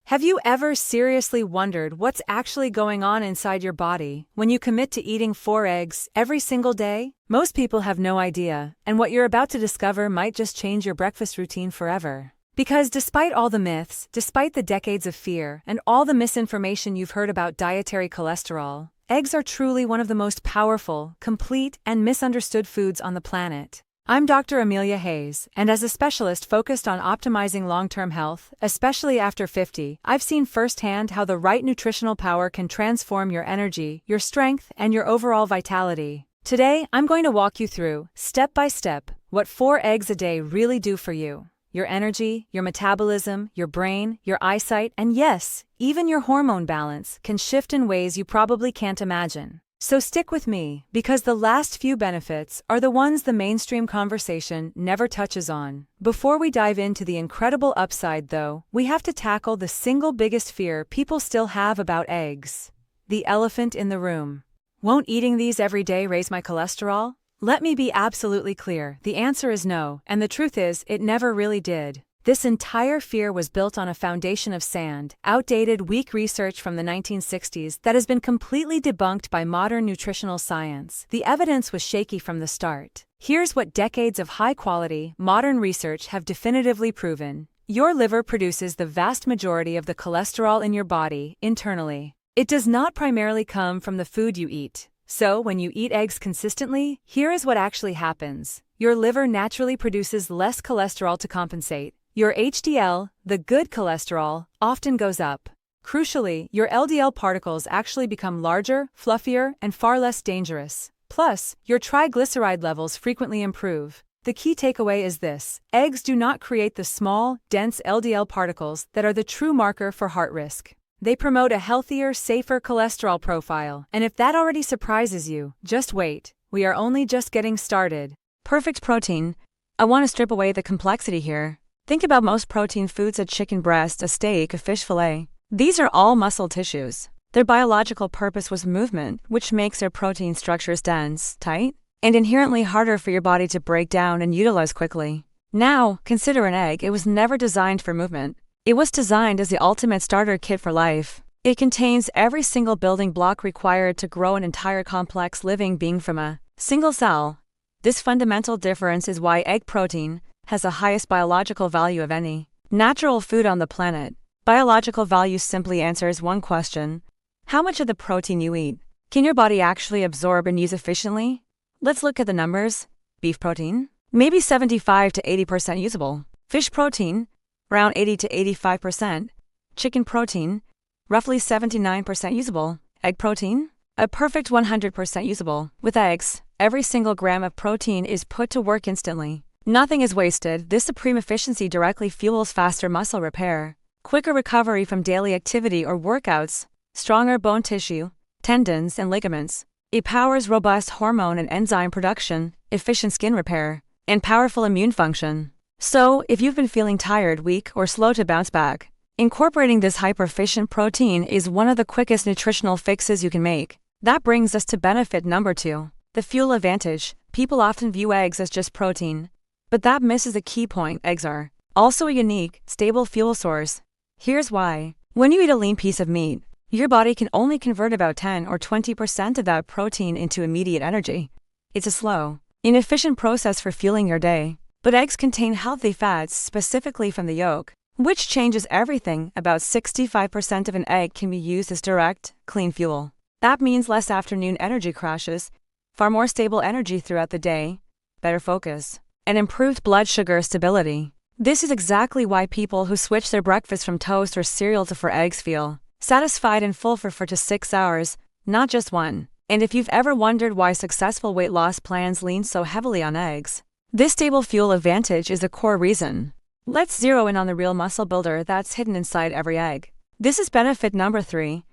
Have you ever seriously wondered what's actually going on inside your body when you commit to eating 4 eggs every single day? Most people have no idea, and what you're about to discover might just change your breakfast routine forever. Because despite all the myths, despite the decades of fear, and all the misinformation you've heard about dietary cholesterol, eggs are truly one of the most powerful, complete, and misunderstood foods on the planet. I'm Dr. Amelia Hayes, and as a specialist focused on optimizing long-term health, especially after 50, I've seen firsthand how the right nutritional power can transform your energy, your strength, and your overall vitality. Today, I'm going to walk you through, step by step, what 4 eggs a day really do for you. Your energy, your metabolism, your brain, your eyesight, and yes, even your hormone balance can shift in ways you probably can't imagine. So stick with me, because the last few benefits are the ones the mainstream conversation never touches on. Before we dive into the incredible upside, though, we have to tackle the single biggest fear people still have about eggs: the elephant in the room. Won't eating these every day raise my cholesterol? Let me be absolutely clear, the answer is no, and the truth is, it never really did. This entire fear was built on a foundation of sand, outdated, weak research from the 1960s that has been completely debunked by modern nutritional science. The evidence was shaky from the start. Here's what decades of high-quality, modern research have definitively proven. Your liver produces the vast majority of the cholesterol in your body, internally. It does not primarily come from the food you eat. So, when you eat eggs consistently, here is what actually happens. Your liver naturally produces less cholesterol to compensate. Your HDL, the good cholesterol, often goes up. Crucially, your LDL particles actually become larger, fluffier, and far less dangerous. Plus, your triglyceride levels frequently improve. The key takeaway is this: eggs do not create the small, dense LDL particles that are the true marker for heart risk. They promote a healthier, safer cholesterol profile, and if that already surprises you, just wait. We are only just getting started. Perfect protein. I want to strip away the complexity here. Think about most protein foods: a chicken breast, a steak, a fish fillet. These are all muscle tissues. Their biological purpose was movement, which makes their protein structures dense, tight, and inherently harder for your body to break down and utilize quickly. Now, consider an egg. It was never designed for movement. It was designed as the ultimate starter kit for life. It contains every single building block required to grow an entire complex living being from a single cell. This fundamental difference is why egg protein has the highest biological value of any natural food on the planet. Biological value simply answers one question: how much of the protein you eat can your body actually absorb and use efficiently? Let's look at the numbers. Beef protein, maybe 75 to 80% usable. Fish protein, around 80 to 85%. Chicken protein, roughly 79% usable. Egg protein, a perfect 100% usable. With eggs, every single gram of protein is put to work instantly. Nothing is wasted. This supreme efficiency directly fuels faster muscle repair, quicker recovery from daily activity or workouts, stronger bone tissue, tendons, and ligaments. It powers robust hormone and enzyme production, efficient skin repair, and powerful immune function. So, if you've been feeling tired, weak, or slow to bounce back, incorporating this hyper-efficient protein is one of the quickest nutritional fixes you can make. That brings us to benefit number 2, the fuel advantage. People often view eggs as just protein, but that misses a key point. Eggs are also a unique, stable fuel source. Here's why. When you eat a lean piece of meat, your body can only convert about 10 or 20% of that protein into immediate energy. It's a slow, inefficient process for fueling your day. But eggs contain healthy fats, specifically from the yolk, which changes everything. About 65% of an egg can be used as direct, clean fuel. That means less afternoon energy crashes, far more stable energy throughout the day, better focus, and improved blood sugar stability. This is exactly why people who switch their breakfast from toast or cereal to 4 eggs feel satisfied and full for 4 to 6 hours, not just 1. And if you've ever wondered why successful weight loss plans lean so heavily on eggs, this stable fuel advantage is a core reason. Let's zero in on the real muscle builder that's hidden inside every egg. This is benefit number 3,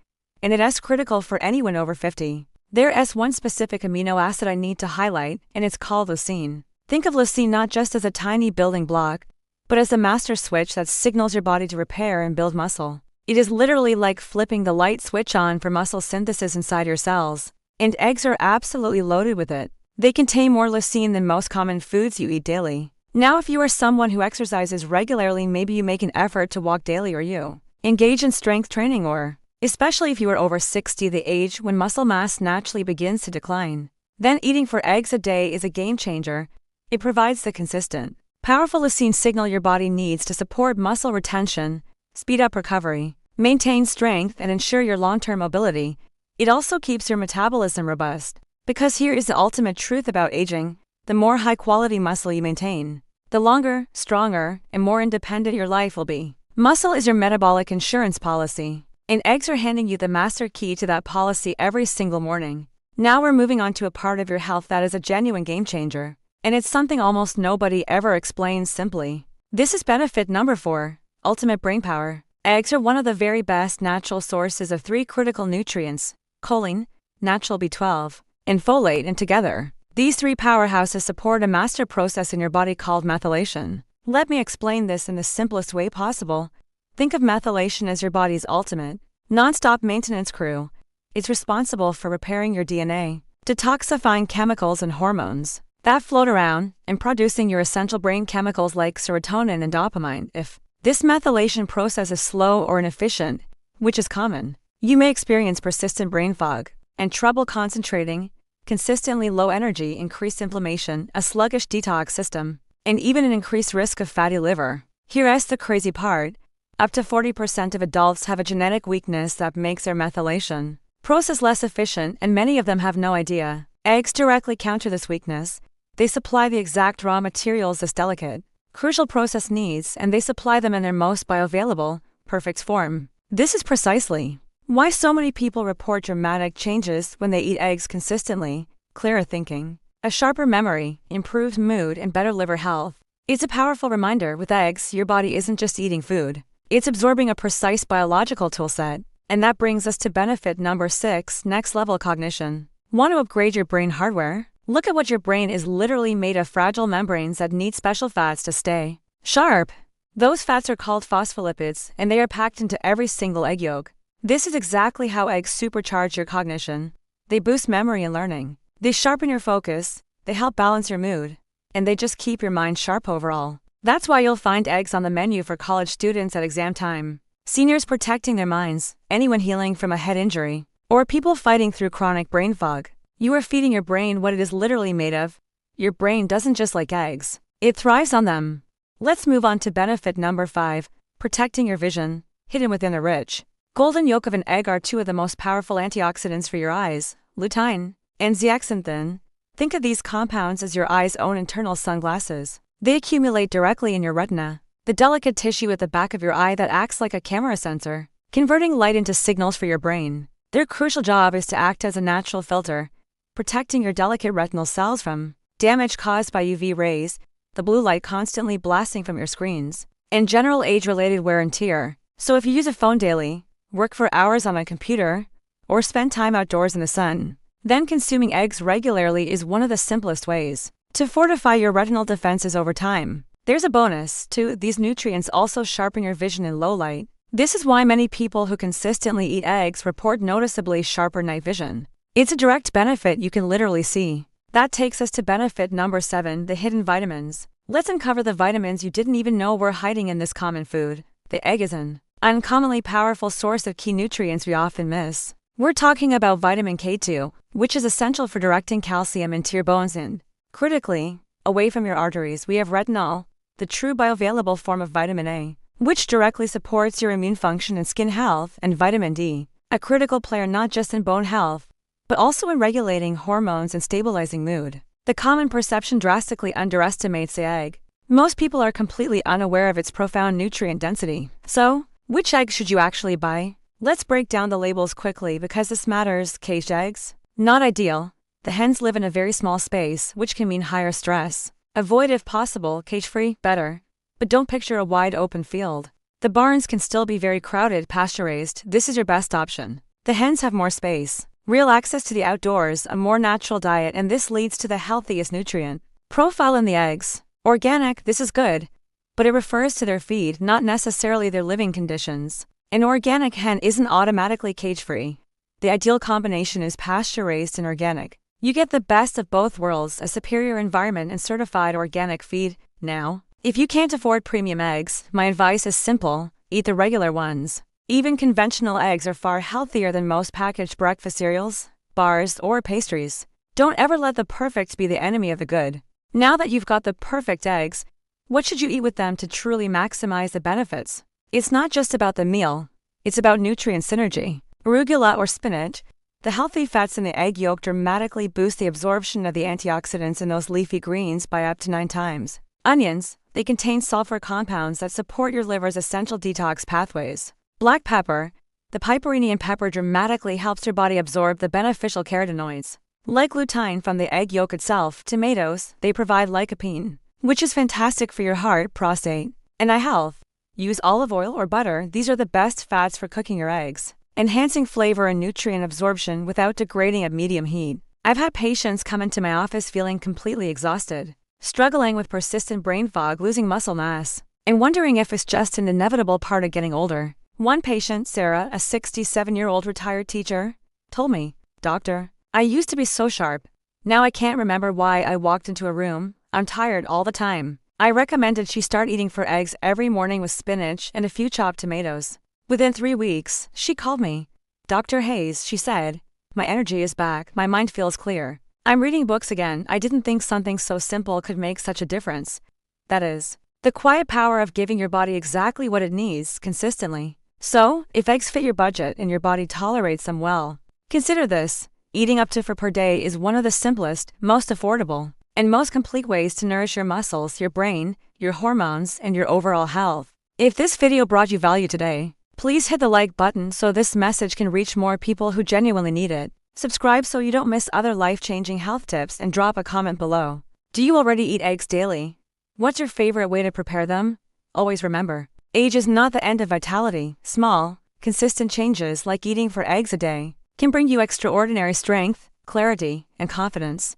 and it is critical for anyone over 50. There's one specific amino acid I need to highlight, and it's called leucine. Think of leucine not just as a tiny building block, but as the master switch that signals your body to repair and build muscle. It is literally like flipping the light switch on for muscle synthesis inside your cells, and eggs are absolutely loaded with it. They contain more leucine than most common foods you eat daily. Now, if you are someone who exercises regularly, maybe you make an effort to walk daily, or you Engage in strength training or, especially if you are over 60, the age when muscle mass naturally begins to decline. Then eating 4 eggs a day is a game changer. It provides the consistent, powerful leucine signal your body needs to support muscle retention, speed up recovery, maintain strength, and ensure your long-term mobility. It also keeps your metabolism robust. Because here is the ultimate truth about aging: the more high-quality muscle you maintain, the longer, stronger, and more independent your life will be. Muscle is your metabolic insurance policy, and eggs are handing you the master key to that policy every single morning. Now we're moving on to a part of your health that is a genuine game changer, and it's something almost nobody ever explains simply. This is benefit number 4, ultimate brain power. Eggs are one of the very best natural sources of 3 critical nutrients: choline, natural B12, and folate, and together, these 3 powerhouses support a master process in your body called methylation. Let me explain this in the simplest way possible. Think of methylation as your body's ultimate, non-stop maintenance crew. It's responsible for repairing your DNA, detoxifying chemicals and hormones that float around, and producing your essential brain chemicals like serotonin and dopamine. If this methylation process is slow or inefficient, which is common, you may experience persistent brain fog and trouble concentrating, consistently low energy, increased inflammation, a sluggish detox system, and even an increased risk of fatty liver. Here's the crazy part: up to 40% of adults have a genetic weakness that makes their methylation process less efficient, and many of them have no idea. Eggs directly counter this weakness. They supply the exact raw materials this delicate, crucial process needs, and they supply them in their most bioavailable, perfect form. This is precisely why so many people report dramatic changes when they eat eggs consistently: clearer thinking, a sharper memory, improved mood, and better liver health. It's a powerful reminder: with eggs, your body isn't just eating food, it's absorbing a precise biological toolset. And that brings us to benefit number 6, next level cognition. Want to upgrade your brain hardware? Look at what your brain is literally made of: fragile membranes that need special fats to stay sharp. Those fats are called phospholipids, and they are packed into every single egg yolk. This is exactly how eggs supercharge your cognition. They boost memory and learning. They sharpen your focus, they help balance your mood, and they just keep your mind sharp overall. That's why you'll find eggs on the menu for college students at exam time, seniors protecting their minds, anyone healing from a head injury, or people fighting through chronic brain fog. You are feeding your brain what it is literally made of. Your brain doesn't just like eggs, it thrives on them. Let's move on to benefit number 5, protecting your vision. Hidden within the rich golden yolk of an egg are 2 of the most powerful antioxidants for your eyes: lutein and zeaxanthin. Think of these compounds as your eye's own internal sunglasses. They accumulate directly in your retina, the delicate tissue at the back of your eye that acts like a camera sensor, converting light into signals for your brain. Their crucial job is to act as a natural filter, protecting your delicate retinal cells from damage caused by UV rays, the blue light constantly blasting from your screens, and general age-related wear and tear. So if you use a phone daily, work for hours on a computer, or spend time outdoors in the sun, then consuming eggs regularly is one of the simplest ways to fortify your retinal defenses over time. There's a bonus, too: these nutrients also sharpen your vision in low light. This is why many people who consistently eat eggs report noticeably sharper night vision. It's a direct benefit you can literally see. That takes us to benefit number 7, the hidden vitamins. Let's uncover the vitamins you didn't even know were hiding in this common food. The egg is an uncommonly powerful source of key nutrients we often miss. We're talking about vitamin K2, which is essential for directing calcium into your bones, and, critically, away from your arteries. We have retinol, the true bioavailable form of vitamin A, which directly supports your immune function and skin health, and vitamin D, a critical player not just in bone health, but also in regulating hormones and stabilizing mood. The common perception drastically underestimates the egg. Most people are completely unaware of its profound nutrient density. So, which egg should you actually buy? Let's break down the labels quickly because this matters. Caged eggs? Not ideal. The hens live in a very small space, which can mean higher stress. Avoid if possible. Cage-free? Better. But don't picture a wide open field. The barns can still be very crowded. Pasture-raised? This is your best option. The hens have more space, real access to the outdoors, a more natural diet, and this leads to the healthiest nutrient profile in the eggs. Organic? This is good, but it refers to their feed, not necessarily their living conditions. An organic hen isn't automatically cage-free. The ideal combination is pasture-raised and organic. You get the best of both worlds, a superior environment and certified organic feed. Now, if you can't afford premium eggs, my advice is simple: eat the regular ones. Even conventional eggs are far healthier than most packaged breakfast cereals, bars, or pastries. Don't ever let the perfect be the enemy of the good. Now that you've got the perfect eggs, what should you eat with them to truly maximize the benefits? It's not just about the meal, it's about nutrient synergy. Arugula or spinach, the healthy fats in the egg yolk dramatically boost the absorption of the antioxidants in those leafy greens by up to 9 times. Onions, they contain sulfur compounds that support your liver's essential detox pathways. Black pepper, the piperine in pepper dramatically helps your body absorb the beneficial carotenoids. Like lutein from the egg yolk itself, tomatoes, they provide lycopene, which is fantastic for your heart, prostate, and eye health. Use olive oil or butter, these are the best fats for cooking your eggs, enhancing flavor and nutrient absorption without degrading at medium heat. I've had patients come into my office feeling completely exhausted, struggling with persistent brain fog, losing muscle mass, and wondering if it's just an inevitable part of getting older. One patient, Sarah, a 67-year-old retired teacher, told me, "Doctor, I used to be so sharp. Now I can't remember why I walked into a room. I'm tired all the time." I recommended she start eating 4 eggs every morning with spinach and a few chopped tomatoes. Within 3 weeks, she called me. "Dr. Hayes," she said, "my energy is back, my mind feels clear. I'm reading books again. I didn't think something so simple could make such a difference." That is, the quiet power of giving your body exactly what it needs, consistently. So, if eggs fit your budget and your body tolerates them well, consider this. Eating up to 4 per day is one of the simplest, most affordable, and most complete ways to nourish your muscles, your brain, your hormones, and your overall health. If this video brought you value today, please hit the like button so this message can reach more people who genuinely need it. Subscribe so you don't miss other life-changing health tips, and drop a comment below. Do you already eat eggs daily? What's your favorite way to prepare them? Always remember, age is not the end of vitality. Small, consistent changes like eating 4 eggs a day can bring you extraordinary strength, clarity, and confidence.